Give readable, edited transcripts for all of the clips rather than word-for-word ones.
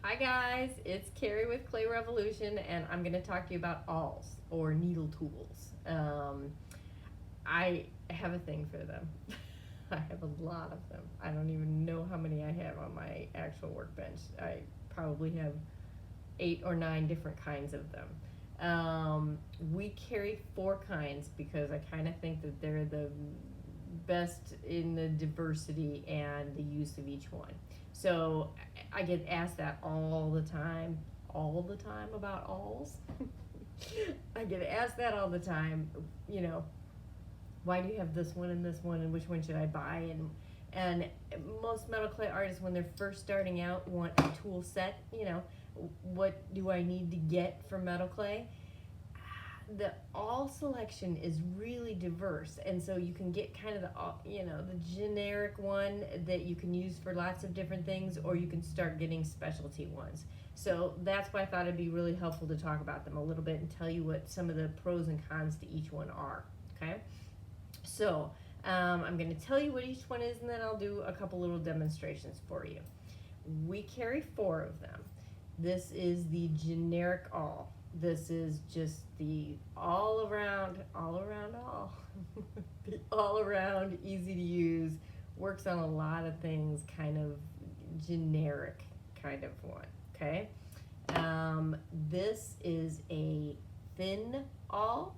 Hi guys, it's Carrie with Clay Revolution, and I'm going to talk to you about awls or needle tools. I have a thing for them. I have a lot of them. I don't even know how many I have on my actual workbench. I probably have 8 or 9 different kinds of them. We carry 4 kinds because I kind of think that they're the best in the diversity and the use of each one. So I get asked that all the time about awls. I get asked that all the time, you know, why do you have this one and which one should I buy? And most metal clay artists, when they're first starting out, want a tool set, what do I need to get for metal clay? The all selection is really diverse, and so you can get kind of the generic one that you can use for lots of different things, or you can start getting specialty ones. So that's why I thought it'd be really helpful to talk about them a little bit and tell you what some of the pros and cons to each one are. Okay, so I'm going to tell you what each one is, and then I'll do a couple little demonstrations for you. We carry 4 of them. This is the generic awl. This is just the all around the all around, easy to use, works on a lot of things, kind of generic kind of one. Okay, this is a thin awl.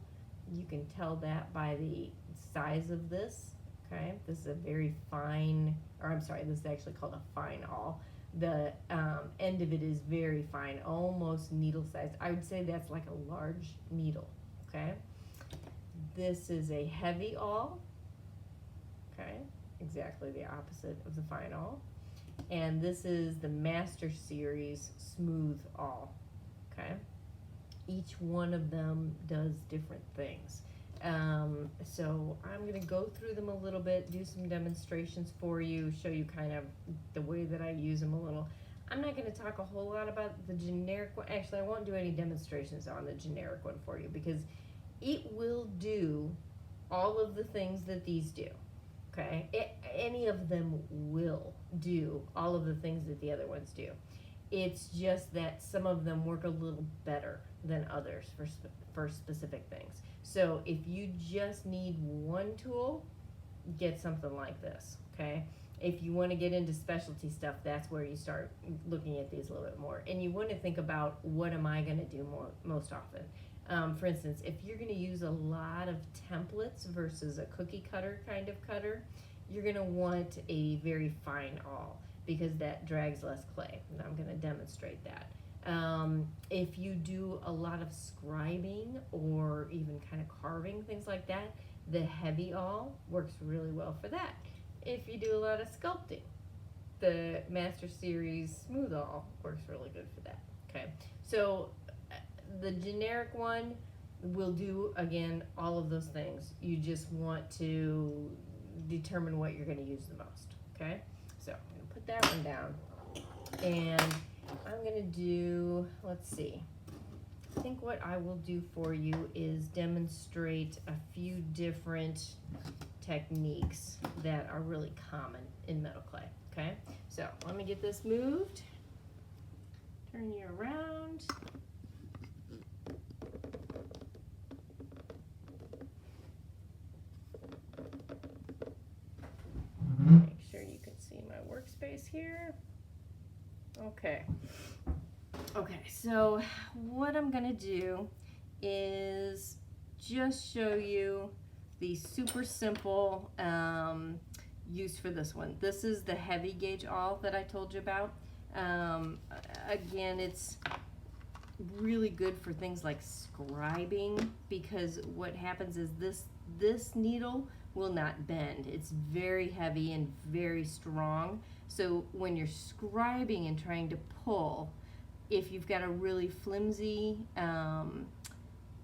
You can tell that by the size of this. Okay, this is a very fine, or I'm sorry, this is actually called a fine awl. The end of it is very fine, almost needle sized. I would say that's like a large needle. Okay, this is a heavy awl. Okay, exactly the opposite of the fine awl. And this is the Master Series smooth awl. Okay, each one of them does different things. So I'm going to go through them a little bit, do some demonstrations for you, show you kind of the way that I use them a little. I'm not going to talk a whole lot about the generic one. Actually, I won't do any demonstrations on the generic one for you because it will do all of the things that these do. Okay, any of them will do all of the things that the other ones do. It's just that some of them work a little better than others for specific things. So if you just need one tool, get something like this, okay? If you want to get into specialty stuff, that's where you start looking at these a little bit more. And you want to think about, what am I going to do most often? For instance, if you're going to use a lot of templates versus a cookie cutter kind of cutter, you're going to want a very fine awl because that drags less clay. And I'm going to demonstrate that. If you do a lot of scribing or even kind of carving, things like that, the heavy awl works really well for that. If you do a lot of sculpting, the Master Series smooth awl works really good for that. Okay, so the generic one will do, again, all of those things. You just want to determine what you're going to use the most. Okay, so I'm going to put that one down, and I'm going to do, let's see, I think what I will do for you is demonstrate a few different techniques that are really common in metal clay. Okay, so let me get this moved, turn you around. Make sure you can see my workspace here. Okay, so what I'm gonna do is just show you the super simple use for this one. This is the heavy gauge awl that I told you about. Again, it's really good for things like scribing, because what happens is this needle will not bend. It's very heavy and very strong. So when you're scribing and trying to pull, if you've got a really flimsy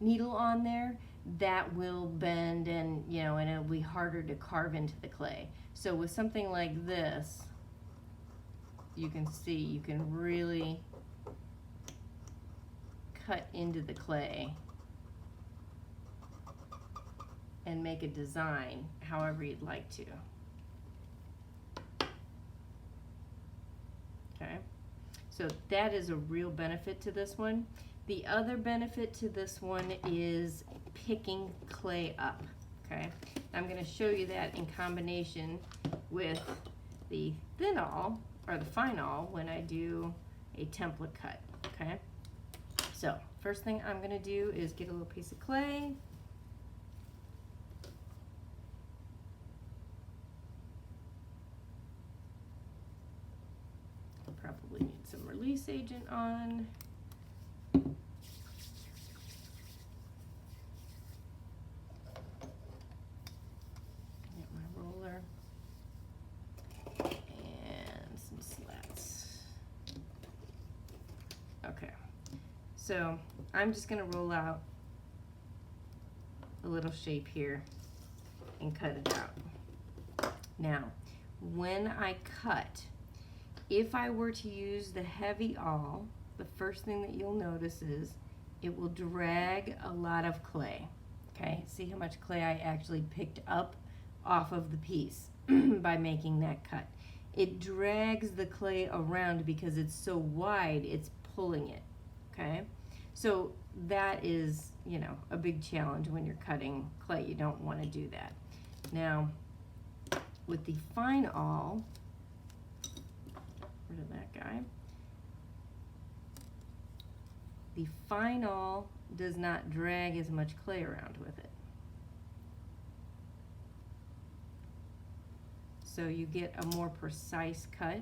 needle on there, that will bend, and and it'll be harder to carve into the clay. So with something like this, you can see you can really cut into the clay and make a design however you'd like to. Okay, So that is a real benefit to this one. The other benefit to this one is picking clay up, okay? I'm gonna show you that in combination with the thin awl, or the fine awl, when I do a template cut, okay? So, first thing I'm gonna do is get a little piece of clay. I'll probably need some release agent on. So I'm just gonna roll out a little shape here and cut it out. Now, when I cut, if I were to use the heavy awl, the first thing that you'll notice is it will drag a lot of clay, okay? See how much clay I actually picked up off of the piece by making that cut. It drags the clay around because it's so wide, it's pulling it, okay? So that is, you know, a big challenge when you're cutting clay. You don't want to do that. Now, with the fine awl, rid of that guy. The fine awl does not drag as much clay around with it. So you get a more precise cut.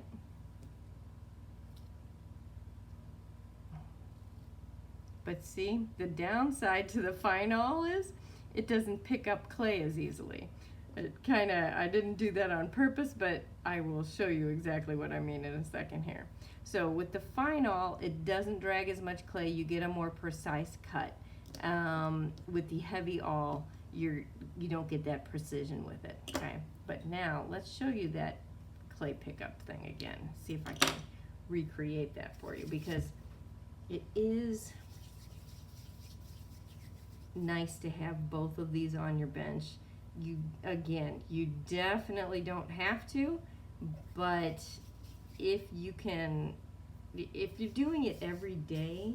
But see, the downside to the fine awl is it doesn't pick up clay as easily. I didn't do that on purpose, but I will show you exactly what I mean in a second here. So with the fine awl, it doesn't drag as much clay. You get a more precise cut. With the heavy awl, you don't get that precision with it, okay? But now, let's show you that clay pickup thing again. See if I can recreate that for you, because it is nice to have both of these on your bench. You definitely don't have to, but if you're doing it every day,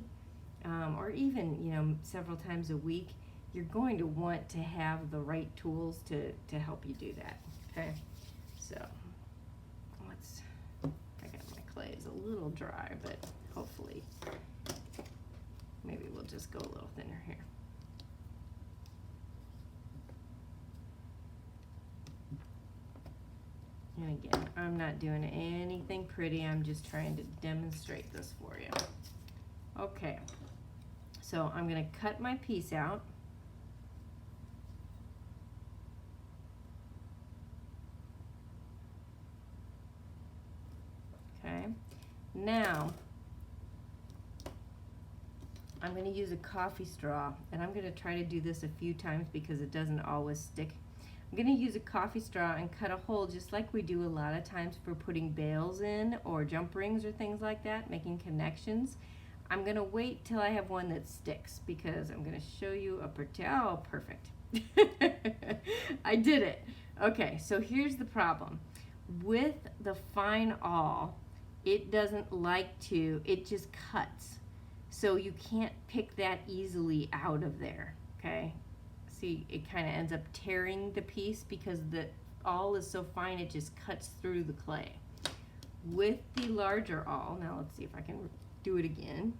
or even, you know, several times a week, you're going to want to have the right tools to help you do that, okay? So I got my clay is a little dry, but hopefully maybe we'll just go a little thinner here. And again, I'm not doing anything pretty, I'm just trying to demonstrate this for you. Okay, so I'm gonna cut my piece out. Okay, now I'm going to use a coffee straw, and I'm going to try to do this a few times because it doesn't always stick. I'm going to use a coffee straw and cut a hole just like we do a lot of times for putting bails in or jump rings or things like that, making connections. I'm going to wait till I have one that sticks because I'm going to show you oh, perfect. I did it. Okay, so here's the problem. With the fine awl, it doesn't like to, it just cuts. So you can't pick that easily out of there, okay? See, it kind of ends up tearing the piece because the awl is so fine it just cuts through the clay. With the larger awl, now let's see if I can do it again.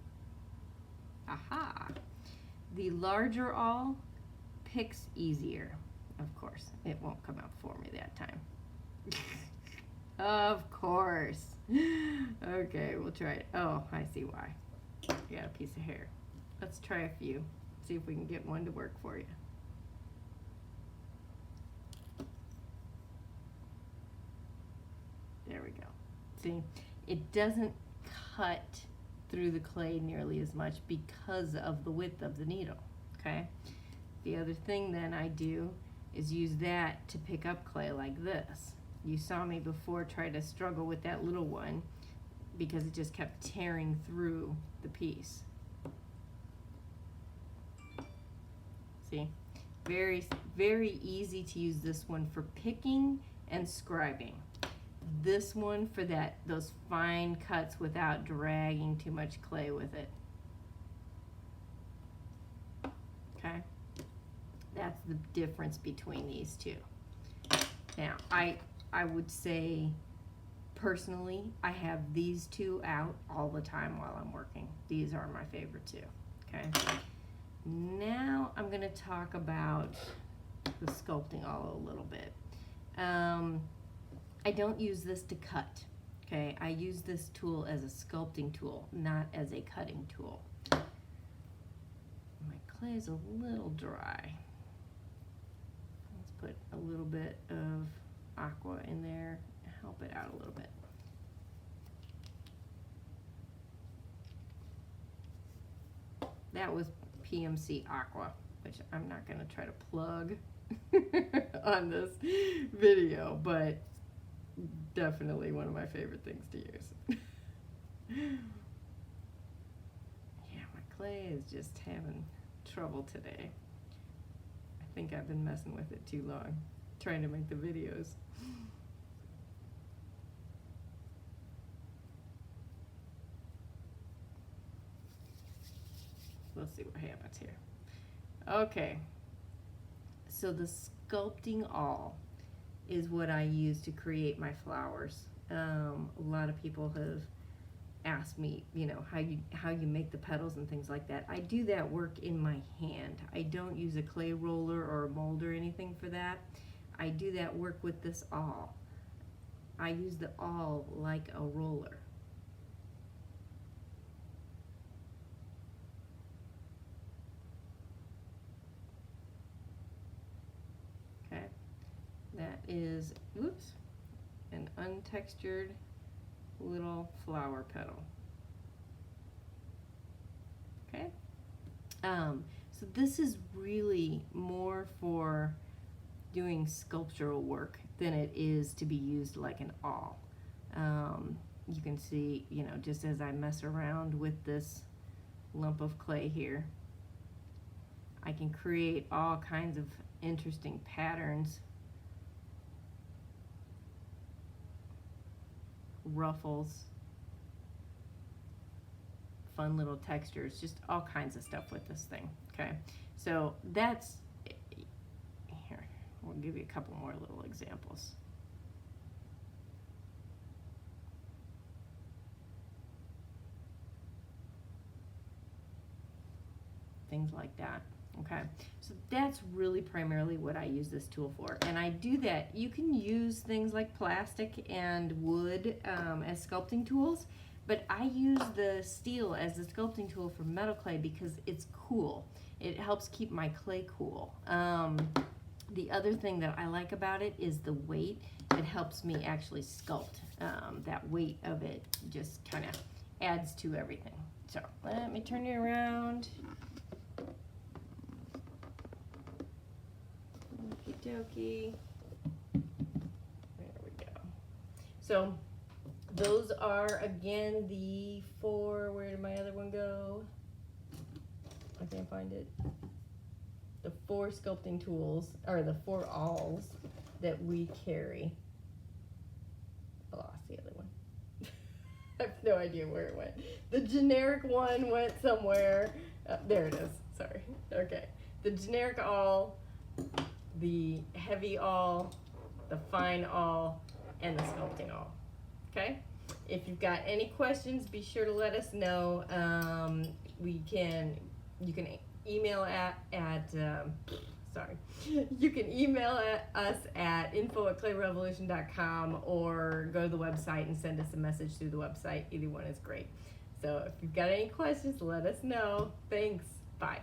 Aha! The larger awl picks easier. Of course, it won't come out for me that time. Of course. Okay, we'll try it. Oh, I see why. You got a piece of hair. Let's try a few. See if we can get one to work for you. There we go. See, it doesn't cut through the clay nearly as much because of the width of the needle, okay? The other thing then I do is use that to pick up clay like this. You saw me before try to struggle with that little one because it just kept tearing through the piece. See, very, very easy to use this one for picking and scribing. this one for those fine cuts without dragging too much clay with it. Okay, that's the difference between these two. Now, I would say, personally, I have these two out all the time while I'm working. These are my favorite two, okay? Now, I'm gonna talk about the sculpting all a little bit. I don't use this to cut, okay? I use this tool as a sculpting tool, not as a cutting tool. My clay is a little dry. Let's put a little bit of aqua in there, help it out a little bit. That was PMC Aqua, which I'm not going to try to plug on this video, but definitely one of my favorite things to use. Yeah, my clay is just having trouble today. I think I've been messing with it too long, trying to make the videos. Let's see what happens here. Okay, so the sculpting awl is what I use to create my flowers. A lot of people have asked me, you know, how you make the petals and things like that. I do that work in my hand. I don't use a clay roller or a mold or anything for that. I do that work with this awl. I use the awl like a roller. That is, oops, an untextured little flower petal. Okay, so this is really more for doing sculptural work than it is to be used like an awl. You can see, you know, just as I mess around with this lump of clay here, I can create all kinds of interesting patterns, ruffles, fun little textures, just all kinds of stuff with this thing. Okay, so that's here. We'll give you a couple more little examples. Things like that. Okay, so that's really primarily what I use this tool for, and I do that. You can use things like plastic and wood as sculpting tools, but I use the steel as the sculpting tool for metal clay because it's cool. It helps keep my clay cool. The other thing that I like about it is the weight. It helps me actually sculpt. That weight of it just kind of adds to everything. So let me turn you around. Okie dokie. There we go. So those are, again, the 4, where did my other one go? I can't find it. The 4 sculpting tools, or the 4 awls that we carry. I lost the other one. I have no idea where it went. The generic one went somewhere. There it is, sorry. Okay, the generic awl, the heavy awl, the fine awl, and the sculpting awl. Okay? If you've got any questions, be sure to let us know. You can email you can email us at info@clayrevolution.com, or go to the website and send us a message through the website. Either one is great. So if you've got any questions, let us know. Thanks. Bye.